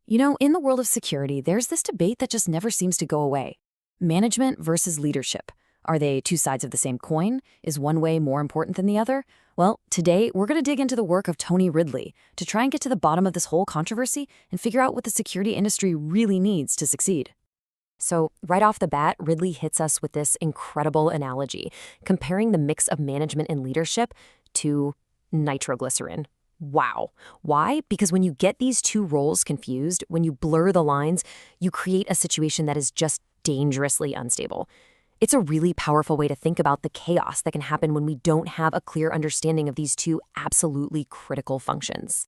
In the world of security, there's this debate that just never seems to go away. Management versus leadership. Are they two sides of the same coin? Is one way more important than the other? Well, today we're going to dig into the work of Tony Ridley to try and get to the bottom of this whole controversy and figure out what the security industry really needs to succeed. So, right off the bat, Ridley hits us with this incredible analogy, comparing the mix of management and leadership to nitroglycerin. Wow. Why? Because when you get these two roles confused, when you blur the lines, you create a situation that is just dangerously unstable. It's a really powerful way to think about the chaos that can happen when we don't have a clear understanding of these two absolutely critical functions.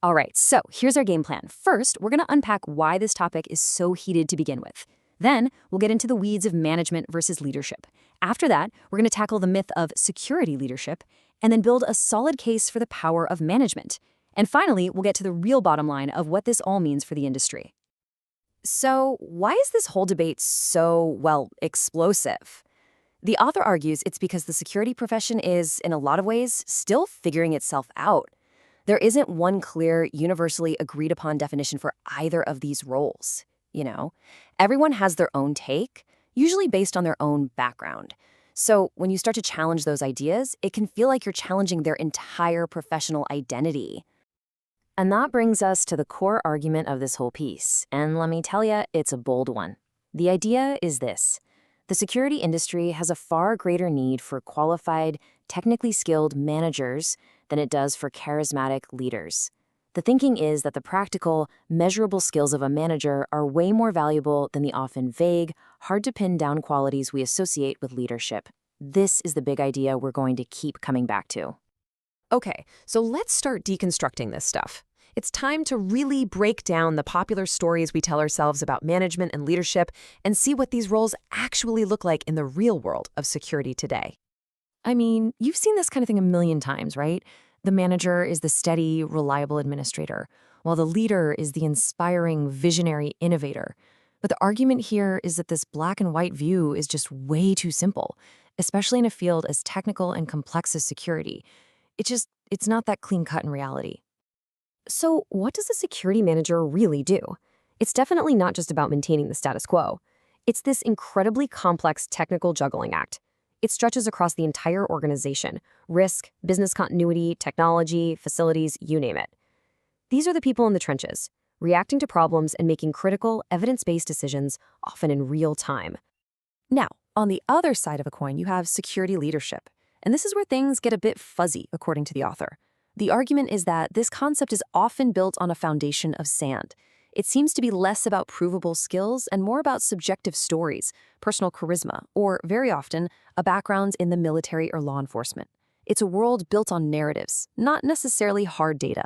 All right, so here's our game plan. First, we're going to unpack why this topic is so heated to begin with. Then, we'll get into the weeds of management versus leadership. After that, we're going to tackle the myth of security leadership, and then build a solid case for the power of management. And finally, we'll get to the real bottom line of what this all means for the industry. So, why is this whole debate so, explosive? The author argues it's because the security profession is, in a lot of ways, still figuring itself out. There isn't one clear, universally agreed upon definition for either of these roles. Everyone has their own take, usually based on their own background. So when you start to challenge those ideas, it can feel like you're challenging their entire professional identity. And that brings us to the core argument of this whole piece. And let me tell you, it's a bold one. The idea is this. The security industry has a far greater need for qualified, technically skilled managers than it does for charismatic leaders. The thinking is that the practical, measurable skills of a manager are way more valuable than the often vague, hard-to-pin-down qualities we associate with leadership. This is the big idea we're going to keep coming back to. Okay, so let's start deconstructing this stuff. It's time to really break down the popular stories we tell ourselves about management and leadership and see what these roles actually look like in the real world of security today. I mean, you've seen this kind of thing a million times, right? The manager is the steady, reliable administrator, while the leader is the inspiring, visionary innovator. But the argument here is that this black and white view is just way too simple, especially in a field as technical and complex as security. It's not that clean-cut in reality. So what does a security manager really do? It's definitely not just about maintaining the status quo. It's this incredibly complex technical juggling act. It stretches across the entire organization: risk, business continuity, technology, facilities, you name it. These are the people in the trenches, reacting to problems and making critical, evidence-based decisions, often in real time. Now, on the other side of a coin, you have security leadership. And this is where things get a bit fuzzy, according to the author. The argument is that this concept is often built on a foundation of sand. It seems to be less about provable skills and more about subjective stories, personal charisma, or, very often, a background in the military or law enforcement. It's a world built on narratives, not necessarily hard data.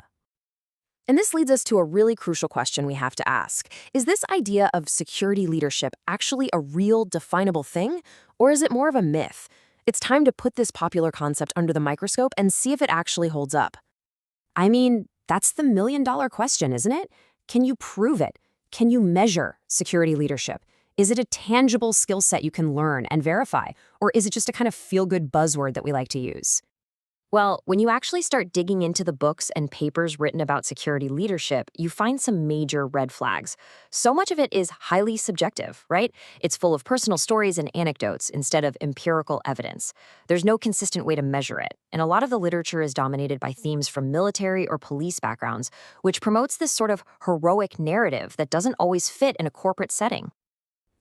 And this leads us to a really crucial question we have to ask. Is this idea of security leadership actually a real, definable thing, or is it more of a myth? It's time to put this popular concept under the microscope and see if it actually holds up. I mean, that's the million-dollar question, isn't it? Can you prove it? Can you measure security leadership? Is it a tangible skill set you can learn and verify, or is it just a kind of feel-good buzzword that we like to use? Well, when you actually start digging into the books and papers written about security leadership, you find some major red flags. So much of it is highly subjective, right? It's full of personal stories and anecdotes instead of empirical evidence. There's no consistent way to measure it, and a lot of the literature is dominated by themes from military or police backgrounds, which promotes this sort of heroic narrative that doesn't always fit in a corporate setting.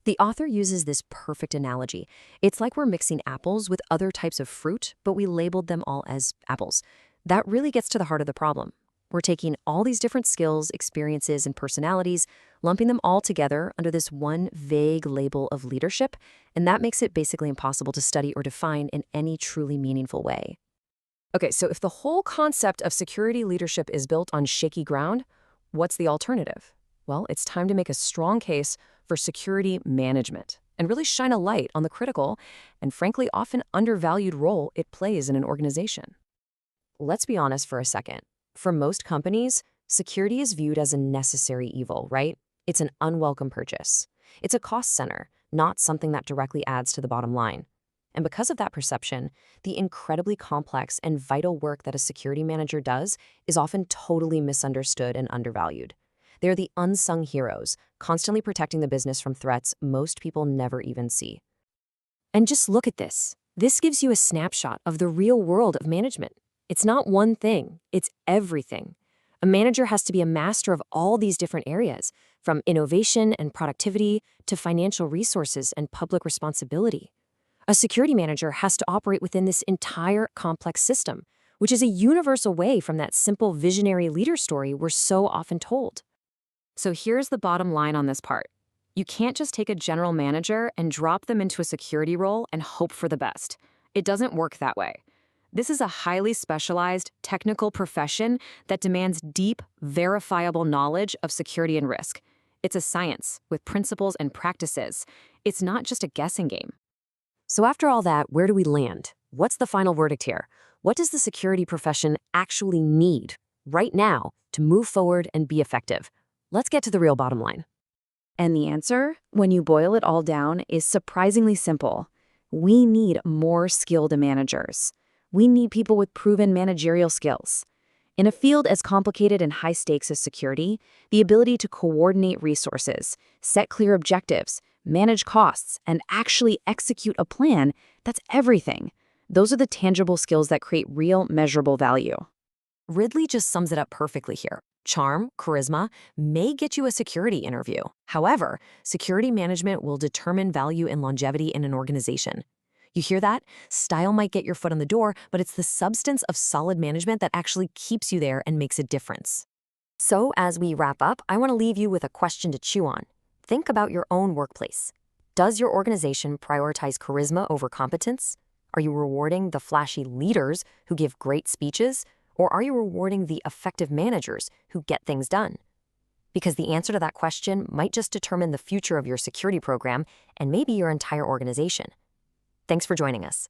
The author uses this perfect analogy. It's like we're mixing apples with other types of fruit, but we labeled them all as apples. That really gets to the heart of the problem. We're taking all these different skills, experiences, and personalities, lumping them all together under this one vague label of leadership, and that makes it basically impossible to study or define in any truly meaningful way. Okay, so if the whole concept of security leadership is built on shaky ground, what's the alternative? Well, it's time to make a strong case for security management and really shine a light on the critical and frankly often undervalued role it plays in an organization. Let's be honest for a second. For most companies, security is viewed as a necessary evil, right? It's an unwelcome purchase. It's a cost center, not something that directly adds to the bottom line. And because of that perception, the incredibly complex and vital work that a security manager does is often totally misunderstood and undervalued. They're the unsung heroes, constantly protecting the business from threats most people never even see. And just look at this. This gives you a snapshot of the real world of management. It's not one thing, it's everything. A manager has to be a master of all these different areas, from innovation and productivity to financial resources and public responsibility. A security manager has to operate within this entire complex system, which is a universal way from that simple visionary leader story we're so often told. So here's the bottom line on this part. You can't just take a general manager and drop them into a security role and hope for the best. It doesn't work that way. This is a highly specialized, technical profession that demands deep, verifiable knowledge of security and risk. It's a science with principles and practices. It's not just a guessing game. So after all that, where do we land? What's the final verdict here? What does the security profession actually need right now to move forward and be effective? Let's get to the real bottom line. And the answer, when you boil it all down, is surprisingly simple. We need more skilled managers. We need people with proven managerial skills. In a field as complicated and high stakes as security, the ability to coordinate resources, set clear objectives, manage costs, and actually execute a plan, that's everything. Those are the tangible skills that create real, measurable value. Ridley just sums it up perfectly here. Charm, charisma, may get you a security interview. However, security management will determine value and longevity in an organization. You hear that? Style might get your foot in the door, but it's the substance of solid management that actually keeps you there and makes a difference. So as we wrap up, I want to leave you with a question to chew on. Think about your own workplace. Does your organization prioritize charisma over competence? Are you rewarding the flashy leaders who give great speeches? Or are you rewarding the effective managers who get things done? Because the answer to that question might just determine the future of your security program and maybe your entire organization. Thanks for joining us.